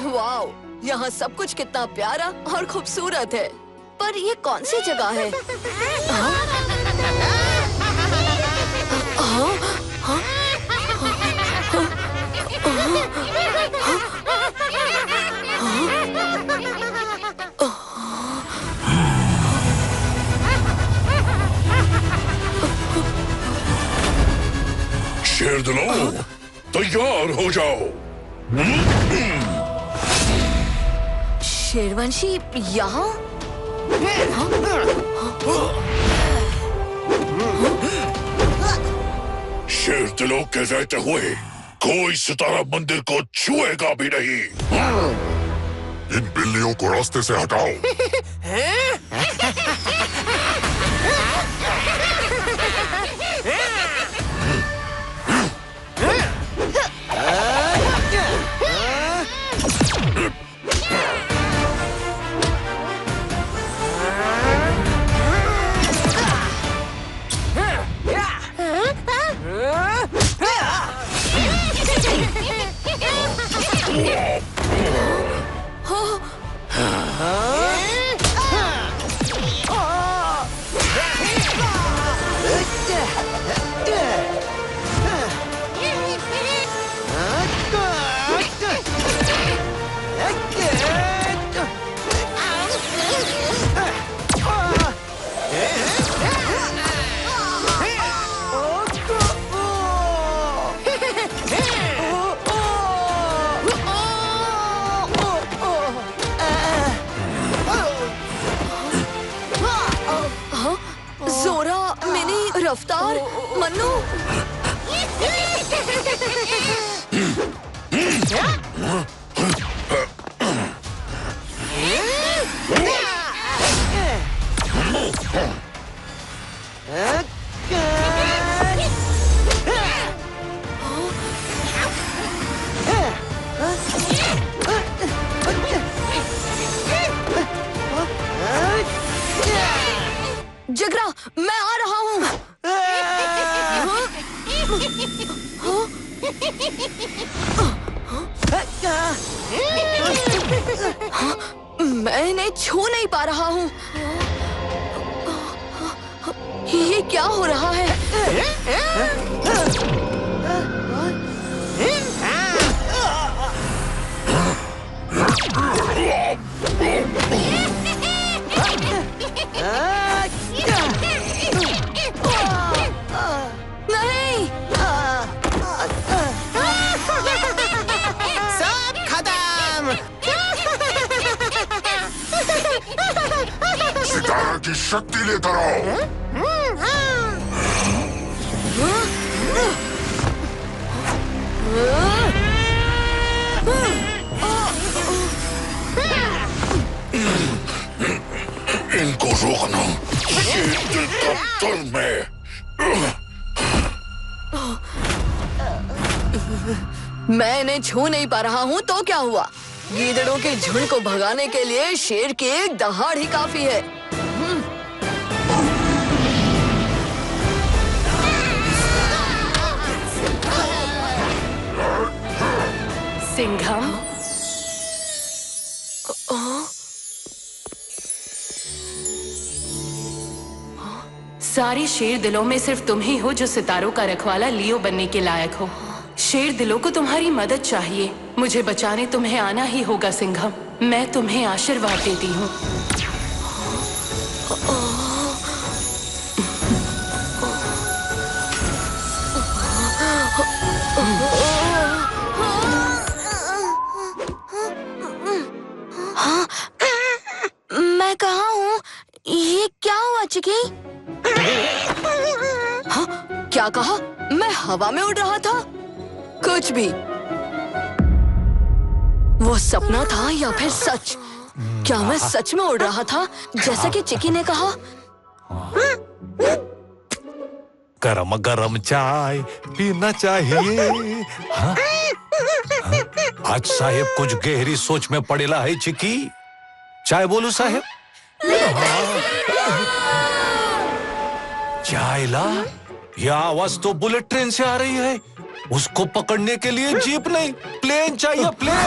Wow, यहाँ सब कुछ कितना प्यारा और खूबसूरत है। पर ये कौन सी जगह है? शेरदिलों, तैयार हो जाओ। शेरवंशी यहाँ? शेरदिलों के रहते हुए कोई सितारा मंदिर को छुएगा भी नहीं। इन बिल्लियों को रास्ते से हटाओ। रफ्तार, मन्नू। जिगरा, मैं आ रहा हूँ। मैं इन्हें छू नहीं पा रहा हूँ। ये क्या हो रहा है? नहीं, सब खत्म। सितारा की शक्ति लेकर आओ। इनको रोकना शेर दिल का धर्म है। मैं इन्हें छू नहीं पा रहा हूँ तो क्या हुआ? गीदड़ों के झुंड को भगाने के लिए शेर की एक दहाड़ ही काफी है। सिंघम, सारी शेर दिलों में सिर्फ तुम ही हो जो सितारों का रखवाला लियो बनने के लायक हो। शेर दिलों को तुम्हारी मदद चाहिए। मुझे बचाने तुम्हें आना ही होगा सिंघम। मैं तुम्हें आशीर्वाद देती हूँ। हाँ, मैं कहाँ हूँ? ये क्या हुआ चिकी? हाँ, क्या कहा? मैं हवा में उड़ रहा था? कुछ भी। वो सपना था या फिर सच? क्या मैं सच में उड़ रहा था जैसा कि चिकी ने कहा? गरम गरम चाय पीना चाहिए। हाँ? हाँ? आज साहेब कुछ गहरी सोच में पड़ेला है चिकी। चाय बोलू साहेब? चाइला, यह आवाज तो बुलेट ट्रेन से आ रही है। उसको पकड़ने के लिए जीप नहीं, प्लेन चाहिए, प्लेन।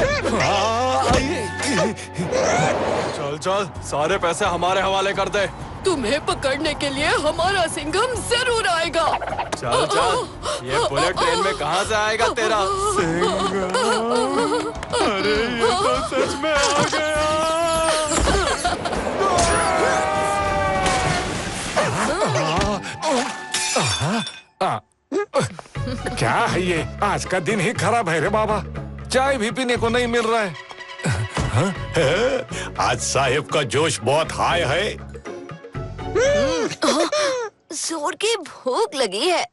चल चल, सारे पैसे हमारे हवाले कर दे। तुम्हें पकड़ने के लिए हमारा सिंघम जरूर आएगा। चल चल, ये बुलेट ट्रेन में कहाँ से आएगा तेरा सिंघम? अरे ये तो सच में आ गया। क्या है ये? आज का दिन ही खराब है रे बाबा, चाय भी पीने को नहीं मिल रहा है। आज साहिब का जोश बहुत हाई है। जोर की भूख लगी है।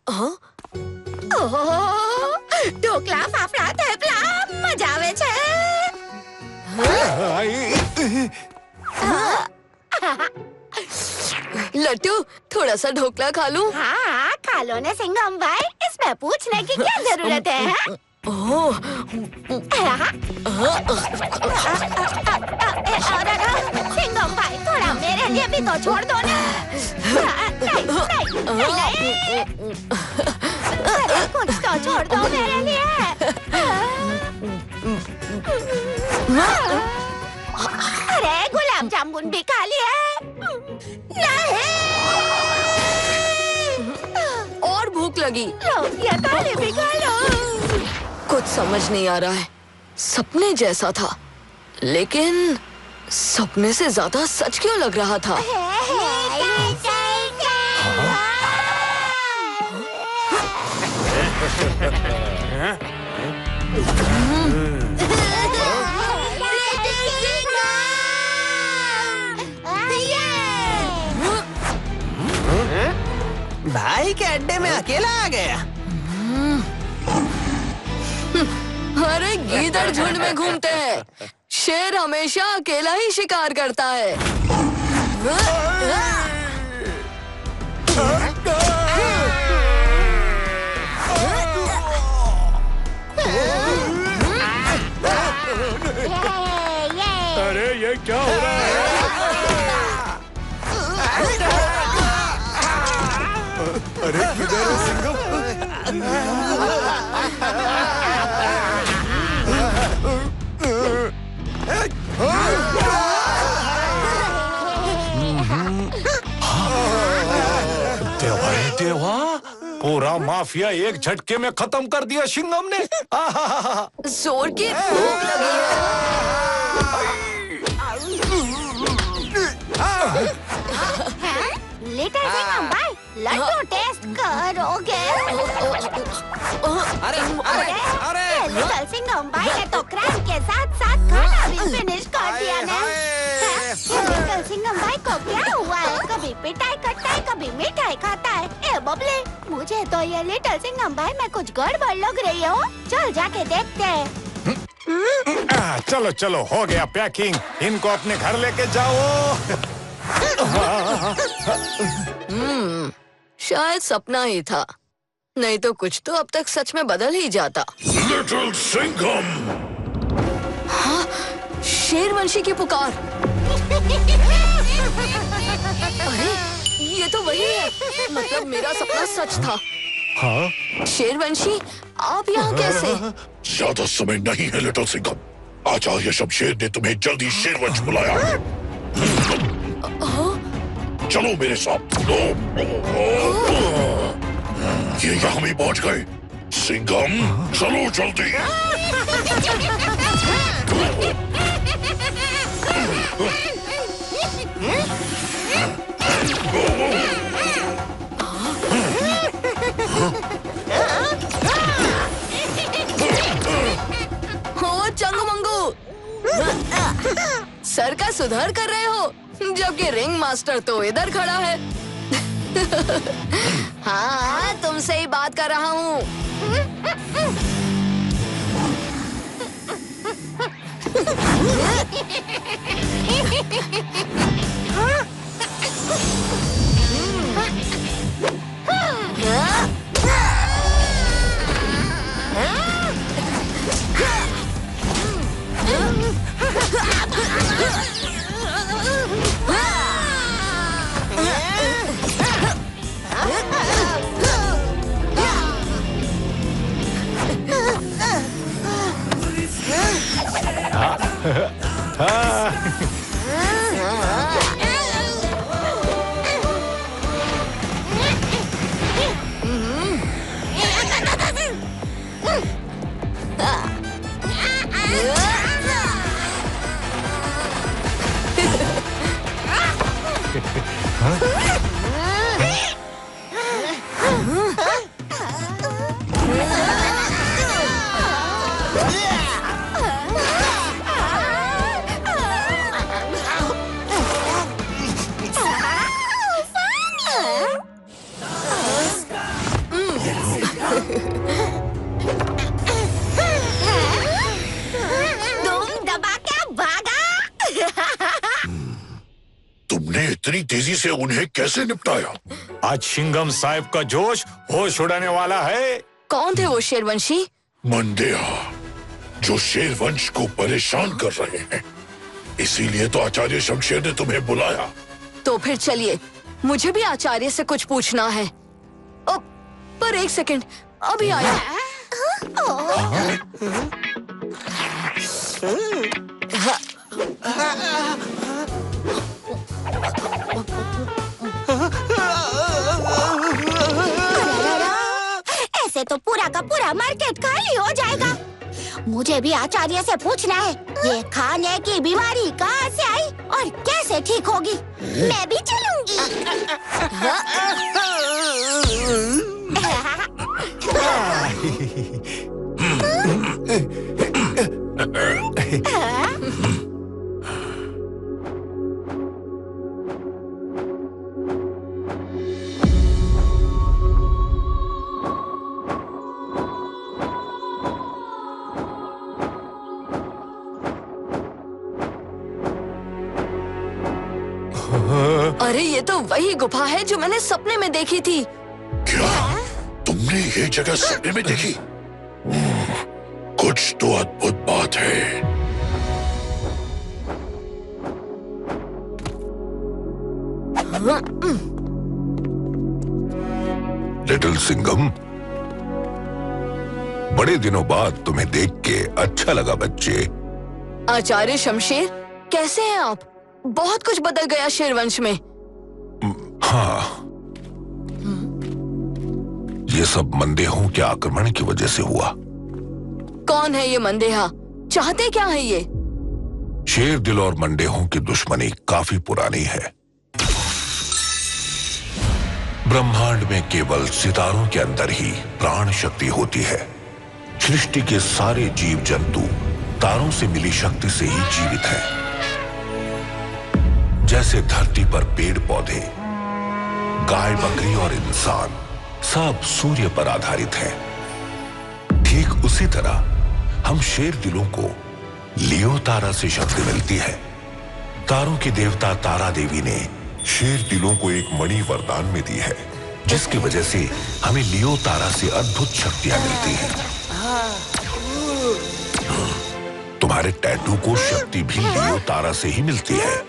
ઢોકળા ફાફડા થેપલા મજા આવે છે। लट्टू, थोड़ा सा ढोकला खा लूं? हाँ खा लो ने सिंघम भाई, इसमें पूछने की क्या जरूरत है? ओह, सिंघम भाई थोड़ा मेरे लिए भी तो छोड़ दो ना। नहीं, कुछ तो छोड़ दो मेरे लिए। अरे गुलाब जामुन भी खा लिए। नहीं, और भूख लगी। लो ये थाली भी खा लो। कुछ समझ नहीं आ रहा है। सपने जैसा था, लेकिन सपने से ज्यादा सच क्यों लग रहा था? भाई के अड्डे में अकेला आ गया। अरे गीदड़ झुंड में घूमते हैं, शेर हमेशा अकेला ही शिकार करता है। अरे ये क्या हो रहा है? अरे किधर है सिंघम? देवा रे देवा, पूरा माफिया एक झटके में खत्म कर दिया सिंघम ने। जोर की भूख लगी है। लिटिल सिंघम भाई, लड्डू टेस्ट करोगे? अरे लिटिल सिंघम भाई ने तो क्रैब के साथ साथ खाना भी फिनिश कर दिया ने। लिटिल सिंघम भाई को क्या हुआ है? कभी पिटाई करता है, कभी मिठाई खाता है। ए बबले, मुझे तो ये लिटिल सिंघम भाई में कुछ गड़बड़ लग रही है। चल जाके देखते हैं। चलो चलो, हो गया पैकिंग, इनको अपने घर लेके जाओ। शायद सपना ही था, नहीं तो कुछ तो अब तक सच में बदल ही जाता। लिटिल सिंघम, हाँ, शेरवंशी की पुकार। अरे ये तो वही है, मतलब मेरा सपना सच था। हाँ? शेरवंशी, आप यहाँ कैसे? ज्यादा समय नहीं है लिटिल सिंघम। आचार्य शमशेर ने तुम्हें जल्दी शेरवंश बुलाया है। चलो मेरे साथ। ये यहाँ भी पहुँच गए। सिंघम, चलो जल्दी। हो चंगमंगू, सर का सुधार कर रहे हो, जबकि रिंग मास्टर तो इधर खड़ा है। हाँ, तुमसे ही बात कर रहा हूँ। तुमने इतनी तेजी से उन्हें कैसे निपटाया? आज सिंघम साहब का जोश होश उड़ाने वाला है। कौन थे वो शेरवंशी? मंदेहा, जो शेर वंश को परेशान कर रहे हैं। इसीलिए तो आचार्य शमशेर ने तुम्हें बुलाया। तो फिर चलिए, मुझे भी आचार्य से कुछ पूछना है। ओ, पर एक सेकंड, अभी आया। ऐसे तो पूरा का पूरा मार्केट खाली हो जाएगा। मुझे भी आचार्य से पूछना है, ये खाने की बीमारी कहाँ से आई और कैसे ठीक होगी। मैं भी चलूंगी। अरे ये तो वही गुफा है जो मैंने सपने में देखी थी। क्या तुमने ये जगह सपने में देखी? कुछ तो अद्भुत बात है। लिटिल सिंघम, बड़े दिनों बाद तुम्हें देख के अच्छा लगा बच्चे। आचार्य शमशेर, कैसे हैं आप? बहुत कुछ बदल गया शेरवंश में। हाँ, ये सब मंदेहों के आक्रमण की वजह से हुआ। कौन है ये मंदेहा? चाहते क्या है ये? शेरदिल और मंडेहों की दुश्मनी काफी पुरानी है। ब्रह्मांड में केवल सितारों के अंदर ही प्राण शक्ति होती है। सृष्टि के सारे जीव जंतु तारों से मिली शक्ति से ही जीवित हैं। जैसे धरती पर पेड़ पौधे, गाय बकरी और इंसान सब सूर्य पर आधारित हैं। ठीक उसी तरह हम शेरदिलों को लियो तारा से शक्ति मिलती है। तारों की देवता तारा देवी ने शेरदिलों को एक मणि वरदान में दी है, जिसकी वजह से हमें लियो तारा से अद्भुत शक्तियां मिलती हैं। तुम्हारे टैटू को शक्ति भी लियो तारा से ही मिलती है।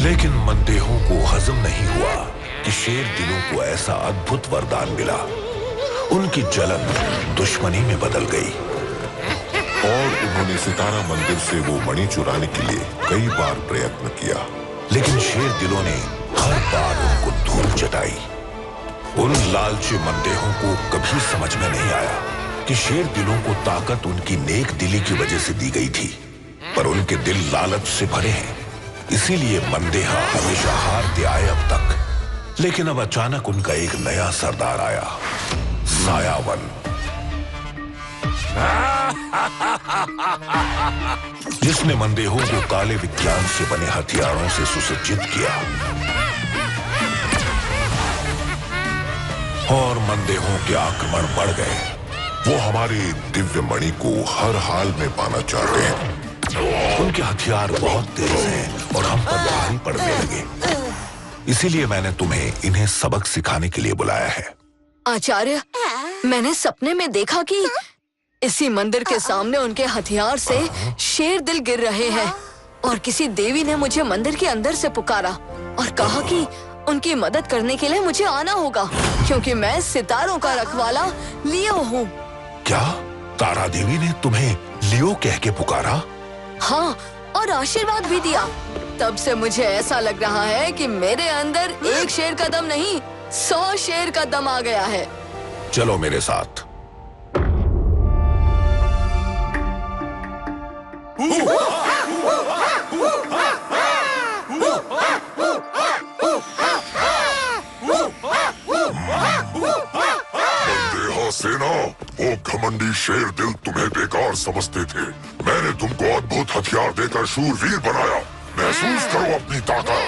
लेकिन मंदेहों को हजम नहीं हुआ कि शेरदिलों को ऐसा अद्भुत वरदान मिला। उनकी जलन दुश्मनी में बदल गई और उन्होंने सितारा मंदिर से वो मणि चुराने के लिए कई बार प्रयत्न किया, लेकिन शेरदिलों ने हर बार उनको धूल चटाई। उन लालची मंदेहों को कभी समझ में नहीं आया कि शेरदिलों को ताकत उनकी नेक दिली की वजह से दी गई थी, पर उनके दिल लालच से भरे हैं। इसीलिए मंदेहा हमेशा हारते आए अब तक। लेकिन अब अचानक उनका एक नया सरदार आया, सायावन। जिसने मंदेहों को काले विज्ञान से बने हथियारों से सुसज्जित किया और मंदेहों के आक्रमण बढ़ गए। वो हमारी दिव्य मणि को हर हाल में पाना चाहते हैं। उनके हथियार बहुत तेज हैं और हम पर भारी पड़ने लगे। इसीलिए मैंने तुम्हें इन्हें सबक सिखाने के लिए बुलाया है। आचार्य, मैंने सपने में देखा कि इसी मंदिर के सामने उनके हथियार से शेरदिल गिर रहे हैं और किसी देवी ने मुझे मंदिर के अंदर से पुकारा और कहा कि उनकी मदद करने के लिए मुझे आना होगा, क्योंकि मैं सितारों का रखवाला लियो हूँ। क्या तारा देवी ने तुम्हें लियो कह के पुकारा? हाँ, और आशीर्वाद भी दिया। तब से मुझे ऐसा लग रहा है कि मेरे अंदर एक शेर का दम नहीं, 100 शेर का दम आ गया है। चलो मेरे साथ। सेना, वो घमंडी शेर दिल तुम्हें बेकार समझते थे। मैंने तुमको अद्भुत हथियार देकर शूरवीर बनाया। महसूस करो अपनी ताकत।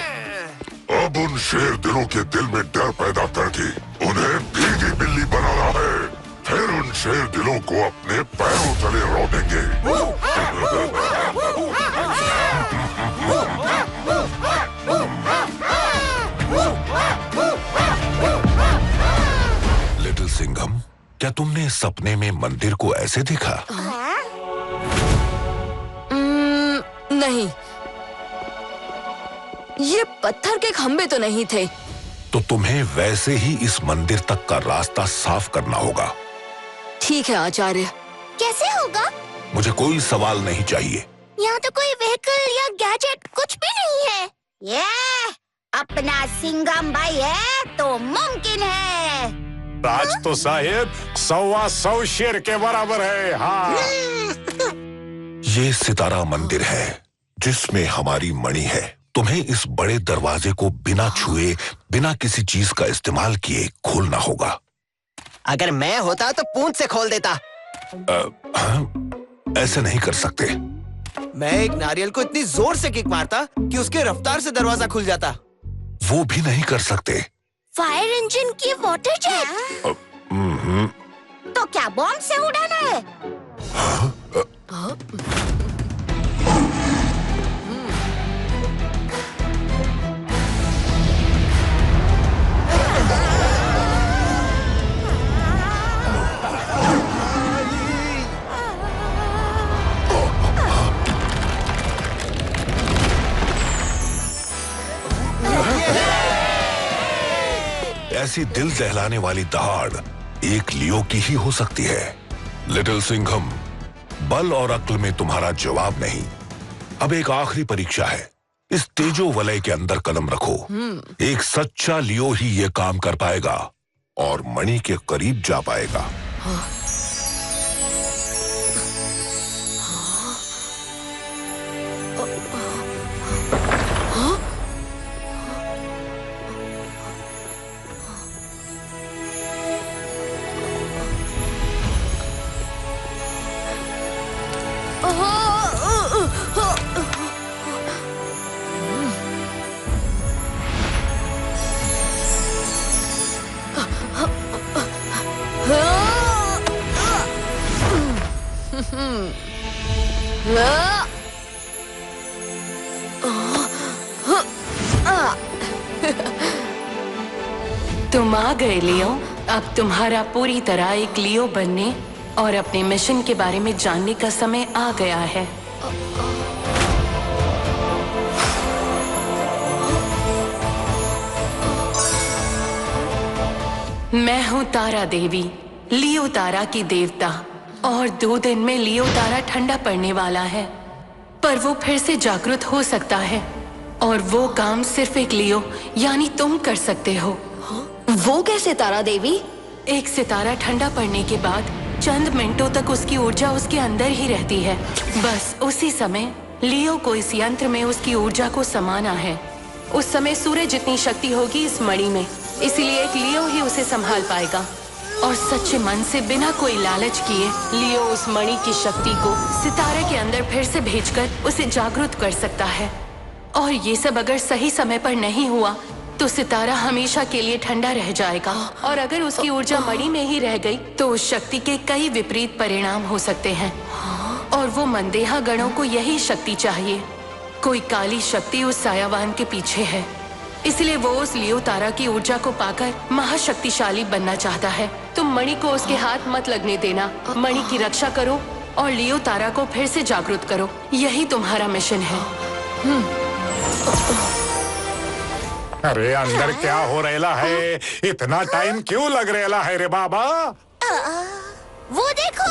अब उन शेर दिलों के दिल में डर पैदा करके उन्हें भीगी बिल्ली बनाना है। फिर उन शेर दिलों को अपने पैरों तले रौंदेंगे। लिटिल सिंघम, क्या तुमने सपने में मंदिर को ऐसे देखा? नहीं, ये पत्थर के खंभे तो नहीं थे। तो तुम्हें वैसे ही इस मंदिर तक का रास्ता साफ करना होगा। ठीक है आचार्य। कैसे होगा? मुझे कोई सवाल नहीं चाहिए। यहाँ तो कोई व्हीकल या गैजेट कुछ भी नहीं है। ये अपना सिंघम भाई है तो मुमकिन है। राज तो साहेब 125 शेर के बराबर है। हाँ। ये सितारा मंदिर है जिसमें हमारी मणि है। तुम्हें इस बड़े दरवाजे को बिना छुए, बिना किसी चीज का इस्तेमाल किए खोलना होगा। अगर मैं होता तो पूंछ से खोल देता। ऐसे नहीं कर सकते। मैं एक नारियल को इतनी जोर से किक मारता कि उसके रफ्तार से दरवाजा खुल जाता। वो भी नहीं कर सकते। फायर इंजन की वाटर जेट? तो क्या बॉम्ब से उड़ाना है? ऐसी दिल दहलाने वाली दहाड़ एक लियो की ही हो सकती है। लिटिल सिंघम, बल और अक्ल में तुम्हारा जवाब नहीं। अब एक आखिरी परीक्षा है। इस तेजो वलय के अंदर कदम रखो। एक सच्चा लियो ही ये काम कर पाएगा और मणि के करीब जा पाएगा। तुम आ गए लियो। अब तुम्हारा पूरी तरह एक लियो बनने और अपने मिशन के बारे में जानने का समय आ गया है। मैं हूँ तारा देवी, लियो तारा की देवता, और 2 दिन में लियो तारा ठंडा पड़ने वाला है। पर वो फिर से जागृत हो सकता है और वो काम सिर्फ एक लियो यानी तुम कर सकते हो। वो कैसे तारा देवी? एक सितारा ठंडा पड़ने के बाद चंद मिनटों तक उसकी ऊर्जा उसके अंदर ही रहती है। बस उसी समय लियो को इस यंत्र में उसकी ऊर्जा को समाना है। उस समय सूर्य जितनी शक्ति होगी इस मणि में, इसलिए एक लियो ही उसे संभाल पाएगा। और सच्चे मन से बिना कोई लालच किए लियो उस मणि की शक्ति को सितारे के अंदर फिर से भेजकर उसे जागृत कर सकता है। और ये सब अगर सही समय पर नहीं हुआ तो सितारा हमेशा के लिए ठंडा रह जाएगा। और अगर उसकी ऊर्जा मणि में ही रह गई तो उस शक्ति के कई विपरीत परिणाम हो सकते हैं। और वो मनदेहा गणों को यही शक्ति चाहिए। कोई काली शक्ति उस सायावान के पीछे है, इसलिए वो उस लियो तारा की ऊर्जा को पाकर महाशक्तिशाली बनना चाहता है। तुम मणि को उसके हाथ मत लगने देना। मणि की रक्षा करो और लियो तारा को फिर से जागृत करो। यही तुम्हारा मिशन है। अरे अंदर क्या हो रहेला है? इतना टाइम क्यों लग रहेला है रे बाबा? वो देखो।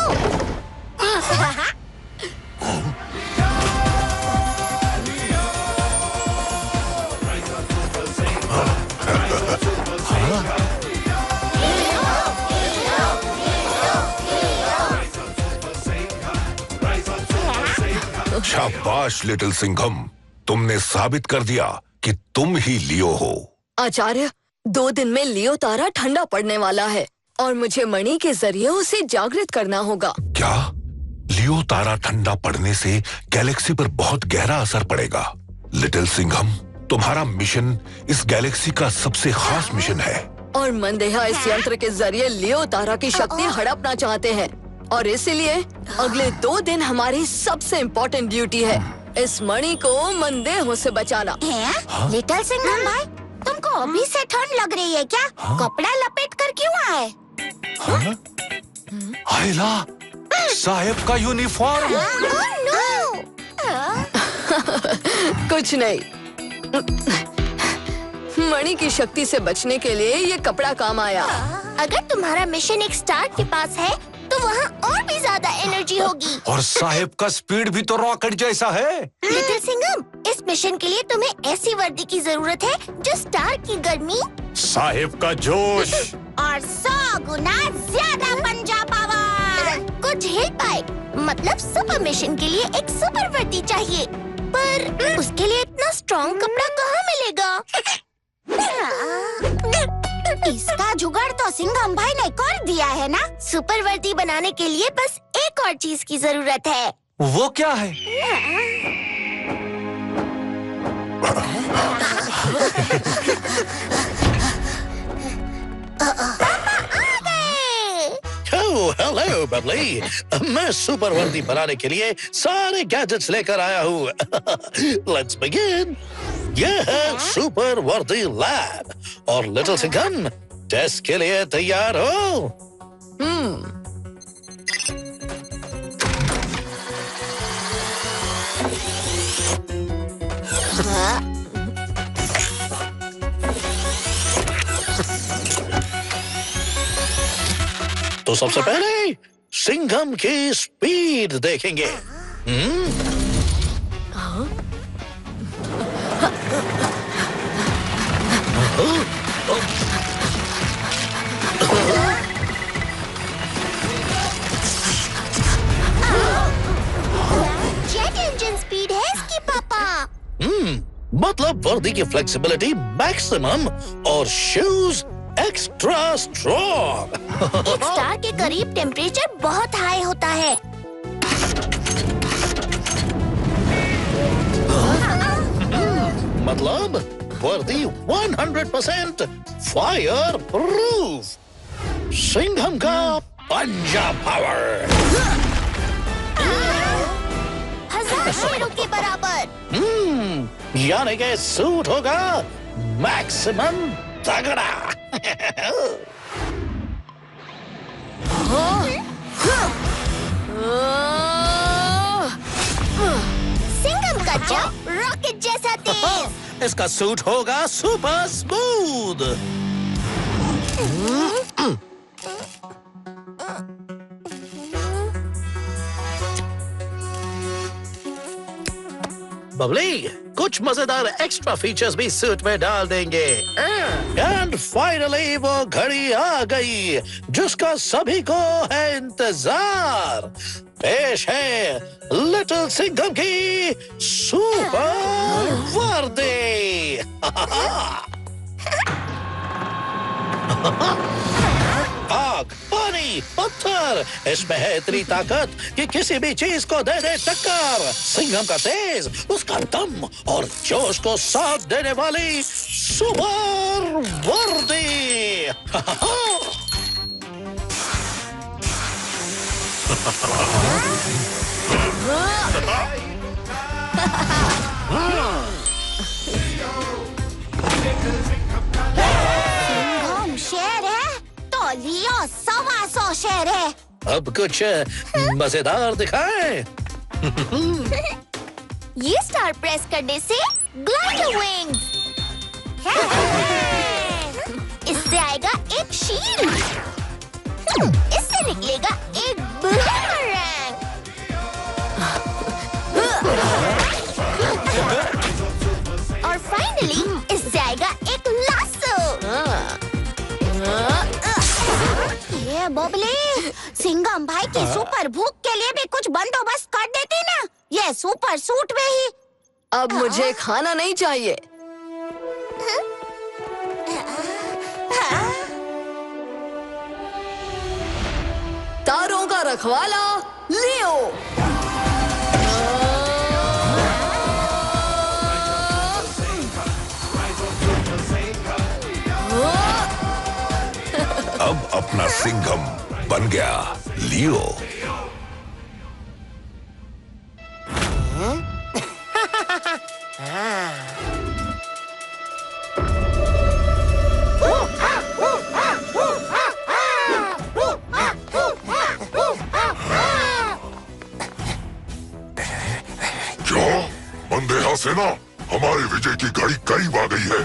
शाबाश लिटिल सिंघम, तुमने साबित कर दिया कि तुम ही लियो हो। आचार्य, 2 दिन में लियो तारा ठंडा पड़ने वाला है। और मुझे मणि के जरिए उसे जागृत करना होगा। क्या? लियो तारा ठंडा पड़ने से गैलेक्सी पर बहुत गहरा असर पड़ेगा। लिटिल सिंघम, तुम्हारा मिशन इस गैलेक्सी का सबसे खास मिशन है। और मंदेहा इस यंत्र के जरिए लियो तारा की शक्ति हड़पना चाहते हैं, और इसलिए अगले 2 दिन हमारी सबसे इम्पोर्टेंट ड्यूटी है इस मणि को मंदेहों से बचाना। लिटिल सिंघम भाई, तुमको अभी से ठंड लग रही है क्या? कपड़ा लपेट कर क्यों आए? आयला, साहेब का यूनिफॉर्म। कुछ नहीं, मणि की शक्ति से बचने के लिए ये कपड़ा काम आया। अगर तुम्हारा मिशन एक स्टार के पास है तो वहाँ और भी ज्यादा एनर्जी होगी। और साहेब का स्पीड भी तो रॉकेट जैसा है। लिटिल सिंघम, इस मिशन के लिए तुम्हें ऐसी वर्दी की जरूरत है जो स्टार की गर्मी, साहेब का जोश और 100 गुना ज्यादा पंजा पावर को झेल पाए। मतलब सुपर मिशन के लिए एक सुपर वर्दी चाहिए, पर उसके लिए इतना स्ट्रॉन्ग कपड़ा कहाँ मिलेगा? इसका जुगाड़ तो सिंघम भाई ने कर दिया है ना। सुपर वर्दी बनाने के लिए बस एक और चीज की जरूरत है। वो क्या है? हेलो बबली, मैं सुपर वर्दी बनाने के लिए सारे गैजेट्स लेकर आया हूँ। Let's begin. यह है सुपर वर्दी लैब, और लिटिल सिंघम, टेस्ट के लिए तैयार हो? तो सबसे पहले सिंघम की स्पीड देखेंगे। जेट इंजन स्पीड है इसकी पापा। मतलब वर्दी की फ्लेक्सिबिलिटी मैक्सिमम और शूज एक्स्ट्रा स्ट्रॉन्ग। एक स्टार के करीब टेम्परेचर बहुत हाई होता है। मतलब वर्दी 100% फायर प्रूफ। सिंघम का पंजा पावर 1000 शेरों के बराबर। यानी कि सूट होगा मैक्सिमम तगड़ा। सिंघम का जंप रॉकेट जैसा तेज। इसका सूट होगा सुपर स्मूथ। बबली, कुछ मजेदार एक्स्ट्रा फीचर्स भी सूट में डाल देंगे। एंड फाइनली वो घड़ी आ गई जिसका सभी को है इंतजार। पेश है लिटिल सिंघम की सुपर वर्दी। आग, पानी, पत्थर, इसमें है इतनी ताकत कि किसी भी चीज को दे दे टक्कर। सिंघम का तेज, उसका दम और जोश को साथ देने वाली सुपर वर्दी। सिंघम शेर है तो लियो 125 शेर है। अब कुछ मजेदार दिखाएं। ये स्टार प्रेस करने से ग्लाइडर विंग्स। इससे आएगा एक शील्ड। इससे निकलेगा एक बूमरैंग। और फाइनली इससे आएगा एक लासो। ये बबली, सिंघम भाई की सुपर भूख के लिए भी कुछ बंदोबस्त कर देती ना, ये सुपर सूट में ही। अब मुझे खाना नहीं चाहिए। रखवाला लियो। अब अपना सिंघम बन गया लियो। मंदेहा सेना, हमारे विजय की घड़ी करीब आ गई है।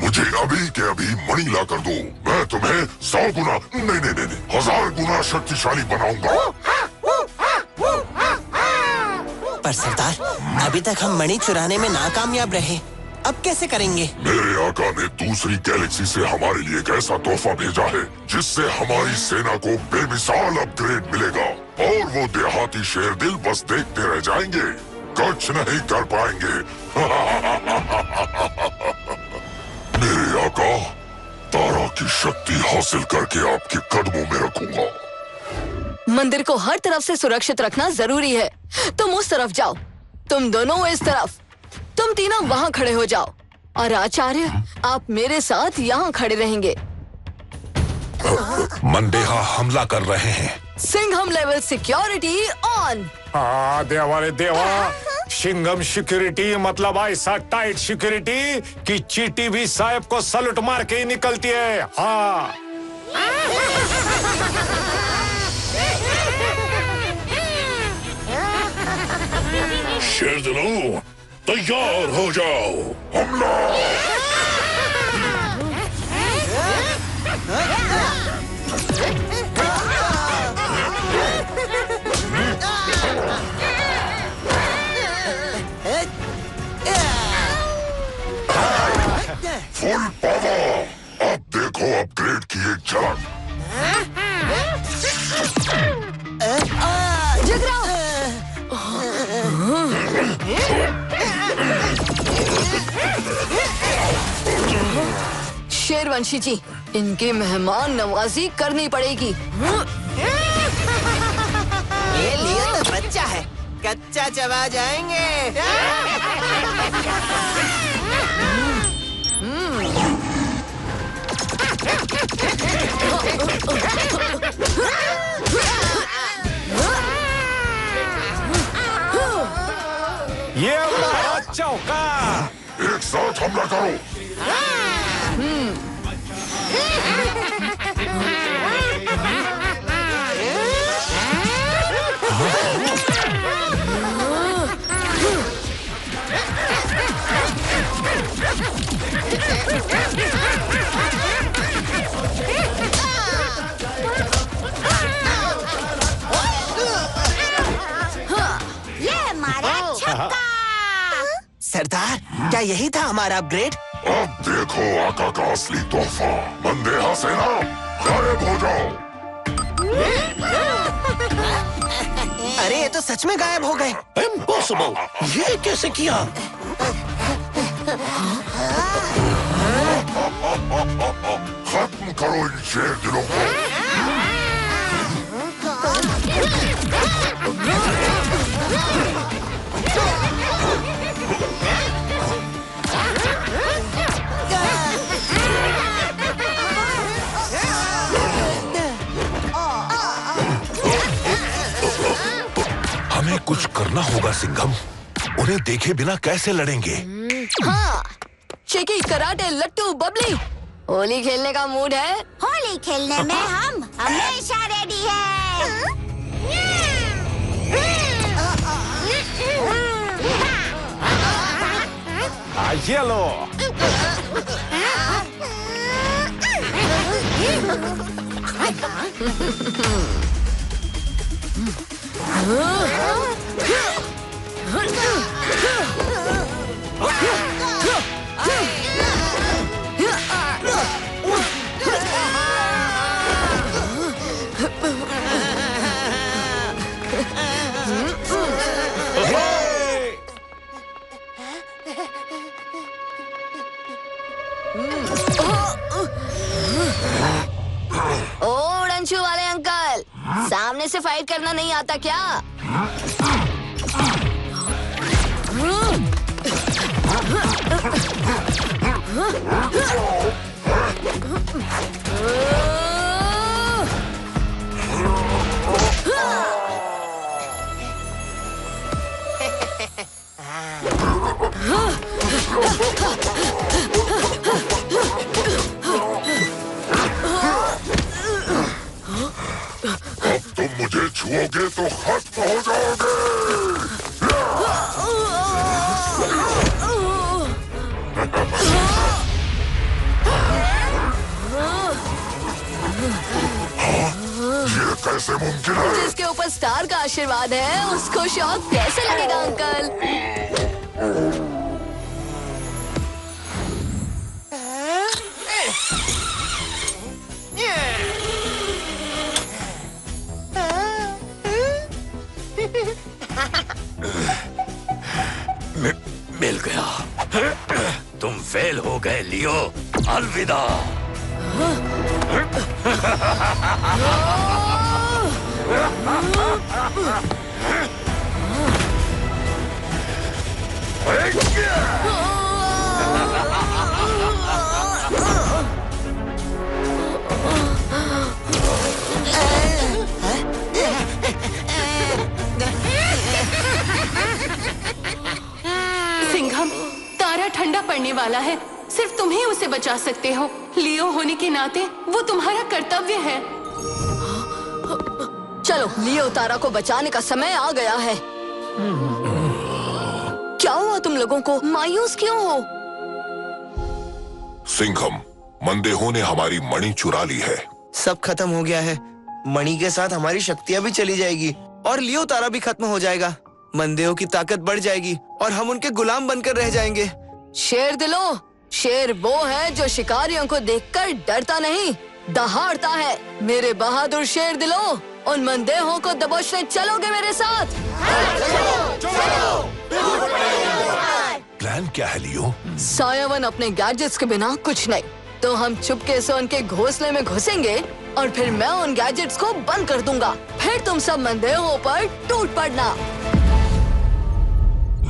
मुझे अभी के अभी मणि ला कर दो। मैं तुम्हें 100 गुना नहीं 1000 गुना शक्तिशाली बनाऊंगा। पर सरदार, अभी तक हम मणि चुराने में नाकामयाब रहे, अब कैसे करेंगे? मेरे आका ने दूसरी गैलेक्सी से हमारे लिए एक ऐसा तोहफा भेजा है जिससे हमारी सेना को बेमिसाल अपग्रेड मिलेगा और वो देहाती शेरदिल बस देखते रह जाएंगे, कुछ नहीं कर पाएंगे। मेरे आका, तारा की शक्ति हासिल करके आपके कदमों में रखूंगा। मंदिर को हर तरफ से सुरक्षित रखना जरूरी है। तुम उस तरफ जाओ, तुम दोनों इस तरफ, तुम तीनों वहाँ खड़े हो जाओ और आचार्य आप मेरे साथ यहाँ खड़े रहेंगे। मंदेहा हमला कर रहे हैं। Singham level security on. देवा रे देवा, सिंघम सिक्योरिटी मतलब ऐसा टाइट सिक्योरिटी कि चींटी भी साहब को सलूट मार के ही निकलती है। हाँ, शेरदिलों, तैयार हो जाओ, हमला! Full power! अब देखो अपग्रेड की एक झलक। शेरवंशी जी, इनकी मेहमान नवाजी करनी पड़ेगी। ये लियो तो बच्चा है, कच्चा चबा जाएंगे। ये हमारा चौका। एक साथ हमला करो। ये मारा छक्का। सरदार, क्या यही था हमारा अपग्रेड? अब देखो आका का असली तोहफा। मंदेहा सेना, गायब हो जाओ। अरे ये तो सच में गायब हो गए। इम्पॉसिबल, ये कैसे किया? खत्म करो इन शेरदिलों को। हमें कुछ करना होगा सिंघम। उन्हें देखे बिना कैसे लड़ेंगे? हाँ, चेकी, कराटे, लट्टू, बबली, होली खेलने का मूड है? होली खेलने में हम हमेशा रेडी हैं। ये लो। ओ डंचू वाले अंकल, सामने से फाइट करना नहीं आता क्या? अब तुम मुझे छुओगे तो खत्म हो जाओगे। ये कैसे मुमकिन है? जिसके ऊपर स्टार का आशीर्वाद है उसको शौक कैसे लगेगा अंकल? मिल गया। तुम फेल हो गए लियो। अलविदा। सिंघम, तारा ठंडा पड़ने वाला है। सिर्फ तुम ही उसे बचा सकते हो। लियो होने के नाते वो तुम्हारा कर्तव्य है। चलो, लियो तारा को बचाने का समय आ गया है। क्या हुआ तुम लोगों को? मायूस क्यों हो? सिंघम, मंदेहों ने हमारी मणि चुरा ली है। सब खत्म हो गया है। मणि के साथ हमारी शक्तियाँ भी चली जाएगी और लियो तारा भी खत्म हो जाएगा। मंदेहों की ताकत बढ़ जाएगी और हम उनके गुलाम बनकर रह जाएंगे। शेर दिलो, शेर वो है जो शिकारियों को देखकर डरता नहीं, दहाड़ता है। मेरे बहादुर शेर दिलो, उन मंदेहों को दबोचने चलोगे मेरे साथ? प्लान क्या है लियो? सायावन अपने गैजेट्स के बिना कुछ नहीं, तो हम चुपके से उनके घोंसले में घुसेंगे और फिर मैं उन गैजेट्स को बंद कर दूंगा। फिर तुम सब मंदेहों पर टूट पड़ना।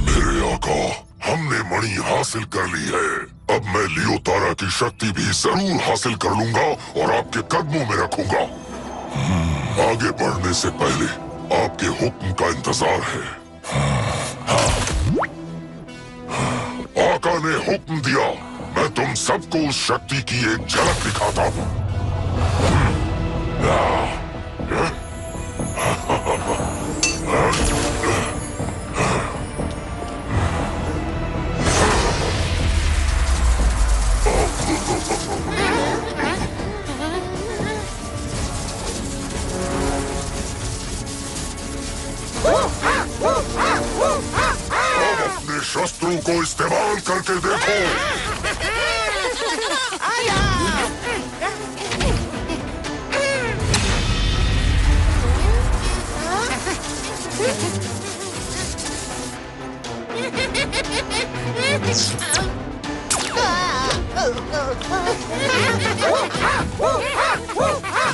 मेरे आका, हमने मणि हासिल कर ली है। अब मैं लियो तारा की शक्ति भी जरूर हासिल कर लूंगा और आपके कदमों में रखूंगा। आगे बढ़ने से पहले आपके हुक्म का इंतजार है। आका ने हुक्म दिया, मैं तुम सबको उस शक्ति की एक झलक दिखाता हूँ। अपने शस्त्रों को इस्तेमाल करके देखो।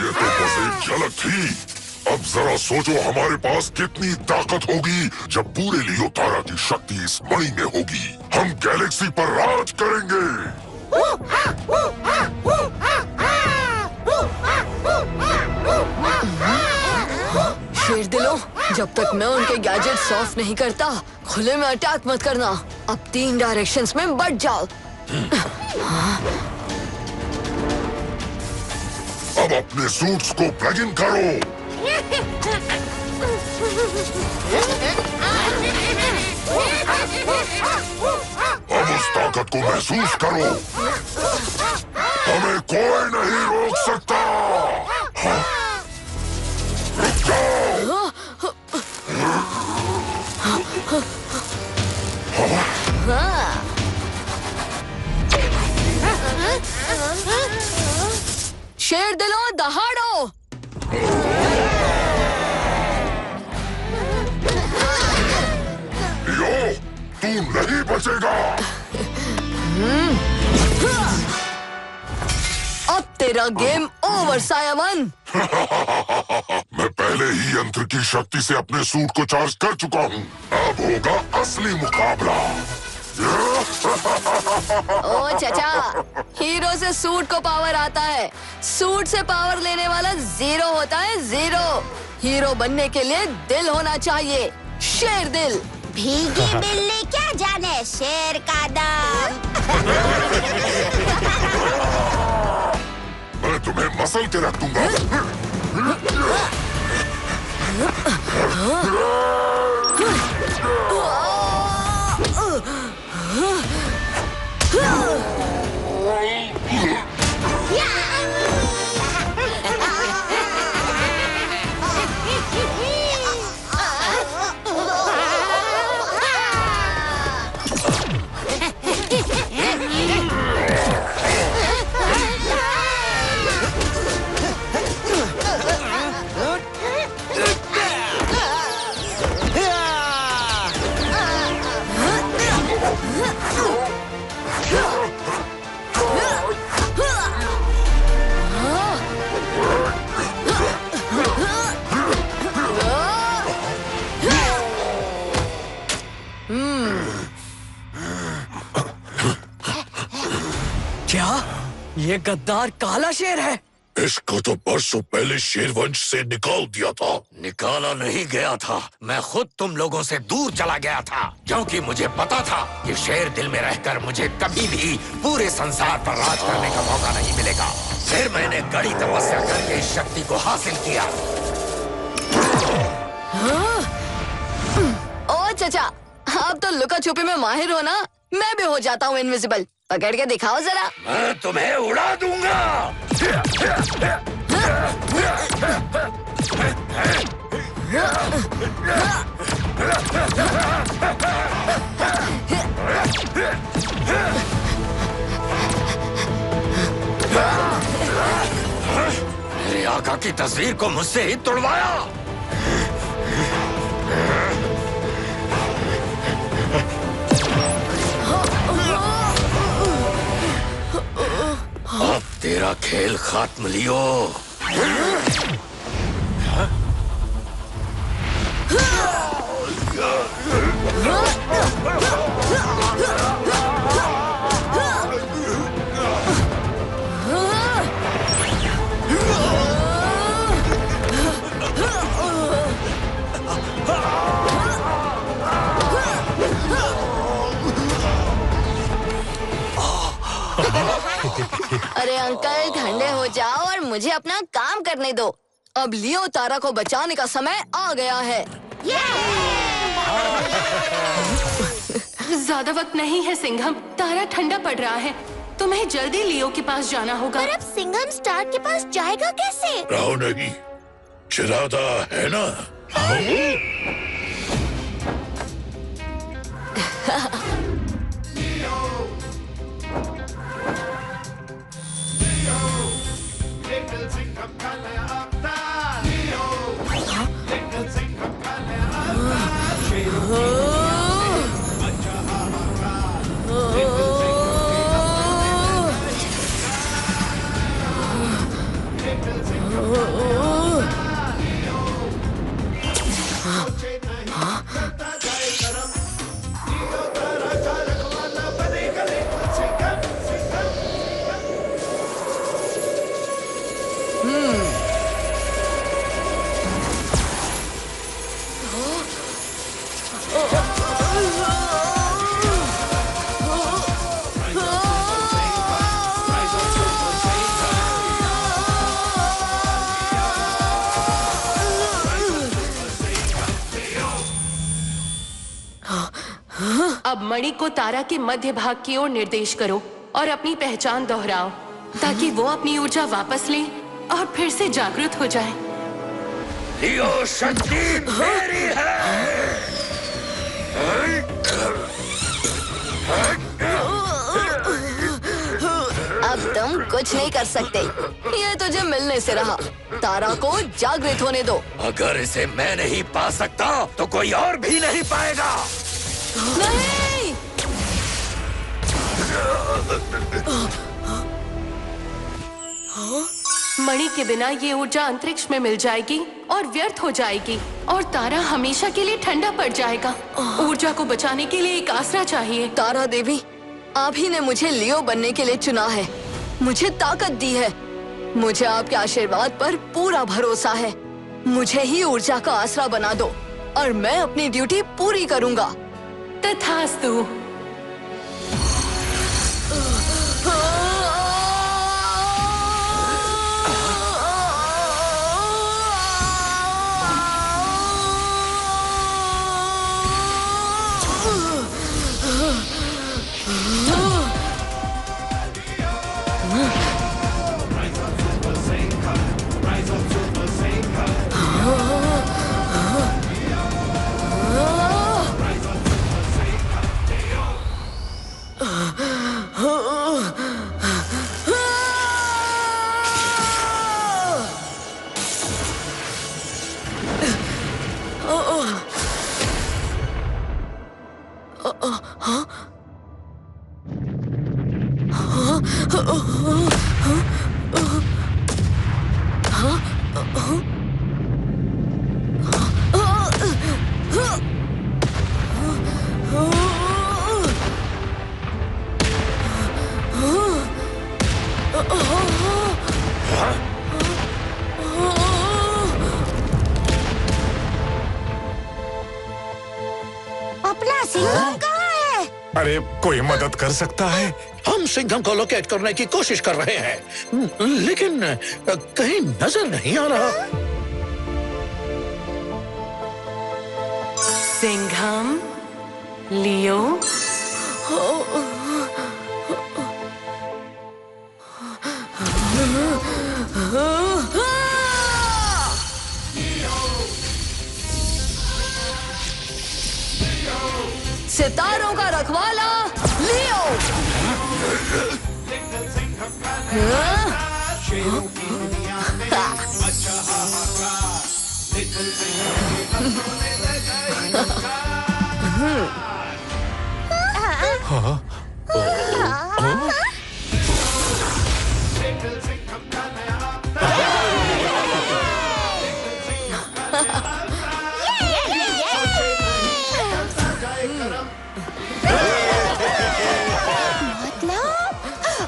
ये तो बस एक झलक थी। अब जरा सोचो हमारे पास कितनी ताकत होगी जब पूरे लियो तारा की शक्ति इस मणि में होगी। हम गैलेक्सी पर राज करेंगे। शेर दिलो, जब तक मैं उनके गैजेट्स ऑफ नहीं करता खुले में अटैक मत करना। अब 3 डायरेक्शंस में बढ़ जाओ। अब अपने सूट्स को प्लग इन करो। अब उस ताकत को महसूस करो। हमें कोई नहीं रोक सकता। रुक जाओ। शेर दिलो, दहाड़ो। लियो, तू नहीं बचेगा। अब तेरा गेम ओवर सायावन। मैं पहले ही यंत्र की शक्ति से अपने सूट को चार्ज कर चुका हूँ। अब होगा असली मुकाबला। ओ चाचा, हीरो से सूट को पावर आता है, सूट से पावर लेने वाला जीरो होता है, जीरो। हीरो बनने के लिए दिल होना चाहिए, शेर दिल। भीगी बिल्ली क्या जाने शेर का दम। मैं तुम्हें मसल के रख दूंगा। क्या ये गद्दार काला शेर है? इसको तो बरसों पहले शेरवंश से निकाल दिया था। निकाला नहीं गया था, मैं खुद तुम लोगों से दूर चला गया था, क्योंकि मुझे पता था कि शेर दिल में रहकर मुझे कभी भी पूरे संसार पर राज करने का मौका नहीं मिलेगा। फिर मैंने कड़ी तपस्या करके इस शक्ति को हासिल किया। ओ चाचा, आप तो लुका छुपी में माहिर हो ना, मैं भी हो जाता हूँ इनविजिबल। पकड़ के दिखाओ जरा। मैं तुम्हें उड़ा दूंगा। मेरे आका की तस्वीर को मुझसे ही तुड़वाया। अब तेरा खेल खत्म लियो। अरे अंकल, ठंडे हो जाओ और मुझे अपना काम करने दो। अब लियो तारा को बचाने का समय आ गया है। ज्यादा वक्त नहीं है सिंघम, तारा ठंडा पड़ रहा है, तुम्हें जल्दी लियो के पास जाना होगा। पर अब सिंघम स्टार के पास जाएगा कैसे? राव नहीं, चिरादा है ना? अब मणि को तारा के मध्य भाग की ओर निर्देश करो और अपनी पहचान दोहराओ, ताकि वो अपनी ऊर्जा वापस ले और फिर से जागृत हो जाए। लियो शक्ति मेरी है। अब तुम कुछ नहीं कर सकते, ये तुझे मिलने से रहा। तारा को जागृत होने दो। अगर इसे मैं नहीं पा सकता तो कोई और भी नहीं पाएगा। नहीं! मणि के बिना ये ऊर्जा अंतरिक्ष में मिल जाएगी और व्यर्थ हो जाएगी और तारा हमेशा के लिए ठंडा पड़ जाएगा। ऊर्जा को बचाने के लिए एक आसरा चाहिए। तारा देवी, आप ही ने मुझे लियो बनने के लिए चुना है, मुझे ताकत दी है। मुझे आपके आशीर्वाद पर पूरा भरोसा है। मुझे ही ऊर्जा का आसरा बना दो और मैं अपनी ड्यूटी पूरी करूंगा। तथास्तु। अपना सिंघम कहाँ है? अरे कोई मदद कर सकता है? हम सिंघम को लोकेट करने की कोशिश कर रहे हैं, लेकिन कहीं नजर नहीं आ रहा। सिंघम, लियो, सितारों का रखवाला लियो।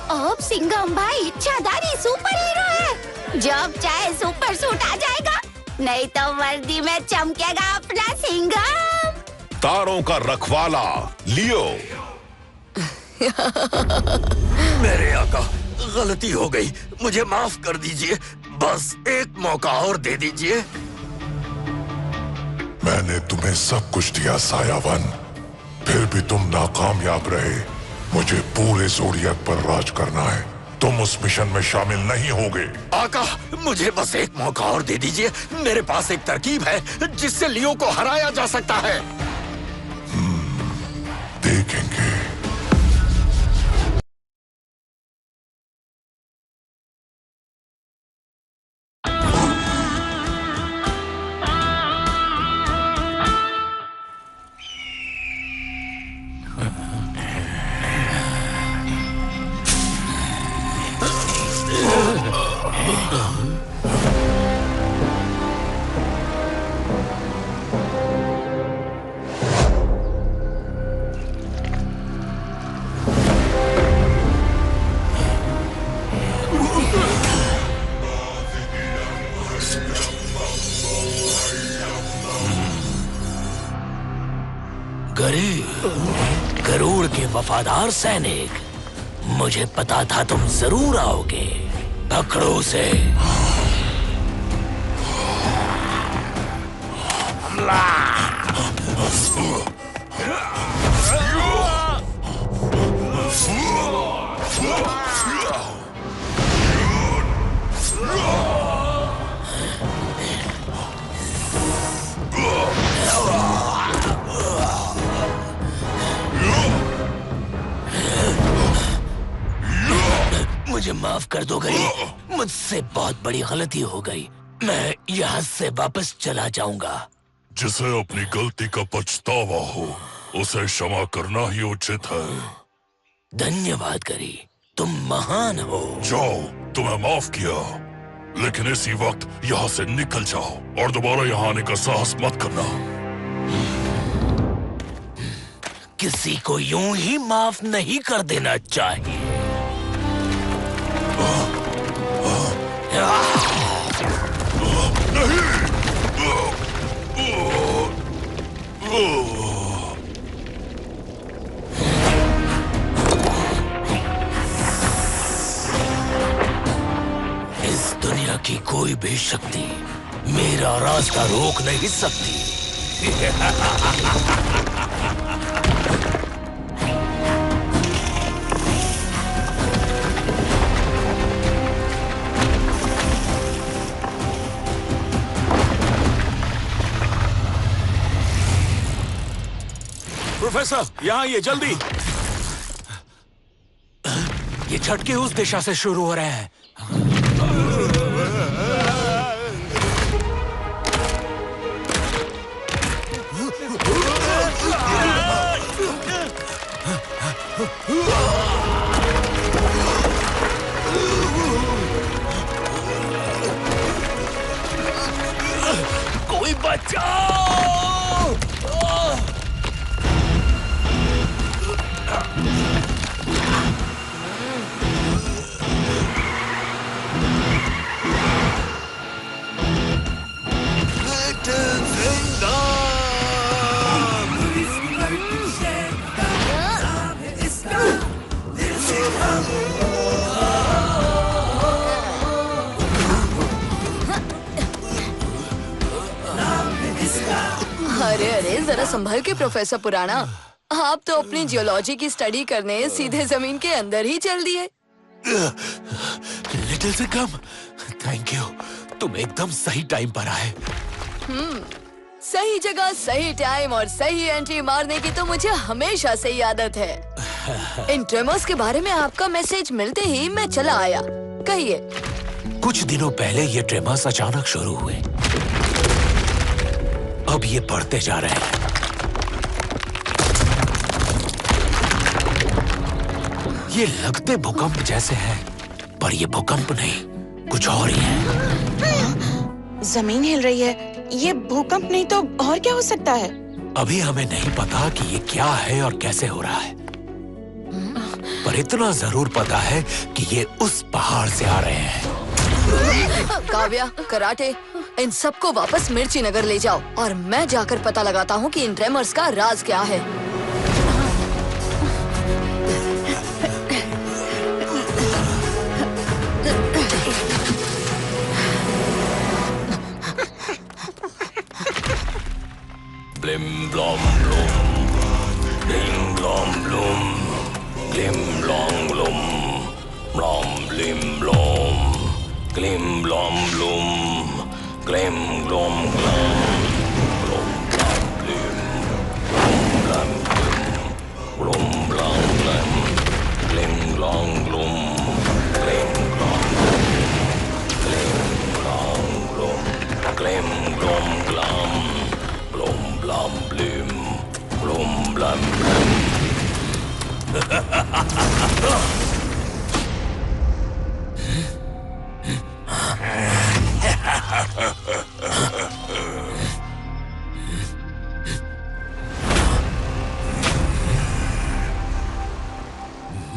अब सिंघम भाई इच्छाधारी सुपर हीरो है। जब चाहे सुपर सूट आ जाएगा, नहीं तो वर्दी में चमकेगा अपना सिंघम। तारों का रखवाला लियो। मेरे आका, गलती हो गई, मुझे माफ कर दीजिए। बस एक मौका और दे दीजिए। मैंने तुम्हें सब कुछ दिया सायावन, फिर भी तुम नाकामयाब रहे। मुझे पूरे ज़ोडिएक पर राज करना है, तुम उस मिशन में शामिल नहीं होगे। आका, मुझे बस एक मौका और दे दीजिए। मेरे पास एक तरकीब है जिससे लियो को हराया जा सकता है। देखेंगे। गरुड़ के वफादार सैनिक, मुझे पता था तुम जरूर आओगे। पकड़ो उसे। हमला। मुझे माफ कर दो गई, मुझसे बहुत बड़ी गलती हो गई। मैं यहाँ से वापस चला जाऊंगा। जिसे अपनी गलती का पछतावा हो, उसे क्षमा करना ही उचित है। धन्यवाद गरी, तुम महान हो। जाओ, तुम्हें माफ किया। लेकिन इसी वक्त यहाँ से निकल जाओ और दोबारा यहाँ आने का साहस मत करना। किसी को यूं ही माफ नहीं कर देना चाहिए। इस दुनिया की कोई भी शक्ति मेरा रास्ता रोक नहीं सकती। प्रोफेसर, यहाँ ये जल्दी। ये झटके उस दिशा से शुरू हो रहे हैं। कोई बचाओ! अरे अरे, जरा संभल के प्रोफेसर पुराना। आप तो अपनी जियोलॉजी की स्टडी करने सीधे जमीन के अंदर ही चल दिए। Little Singham, thank you. तुम एकदम सही टाइम पर आए। सही जगह, सही टाइम और सही एंट्री मारने की तो मुझे हमेशा से ही आदत है। इन ट्रेमर्स के बारे में आपका मैसेज मिलते ही मैं चला आया। कहिए। कुछ दिनों पहले ये ट्रेमर्स अचानक शुरू हुए। अब ये बढ़ते जा रहे हैं। ये लगते भूकंप जैसे हैं, पर ये भूकंप नहीं, कुछ और ही है। जमीन हिल रही है। ये भूकंप नहीं तो और क्या हो सकता है? अभी हमें नहीं पता कि ये क्या है और कैसे हो रहा है, पर इतना जरूर पता है कि ये उस पहाड़ से आ रहे हैं। काव्या, कराटे, इन सबको वापस मिर्ची नगर ले जाओ और मैं जाकर पता लगाता हूँ कि इन ट्रेमर्स का राज क्या है। ब्लिम ब्लॉम ब्लूम, ब्लिम ब्लॉम ब्लूम, ब्लिम ब्लॉम ब्लूम, ब्लॉम ब्लिम ब्लॉम, ग्लिम ब्लॉम ब्लूम, ग्लिम ग्लॉम ग्लॉम, ब्लॉम ब्लॉम ब्लिम, ब्लॉम ब्लॉम ब्लूम, ब्लॉम ब्लॉम ग्लैम, ग्लिम ग्लॉम ग्लूम, ग्लिम ग्लॉम ग्लूम, ग्लिम ग्लॉम ग्लॉम, ब्लूम ब्लॉम ब्लिम, ब्लूम ब्लॉम ब्लूम।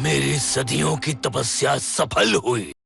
मेरी सदियों की तपस्या सफल हुई।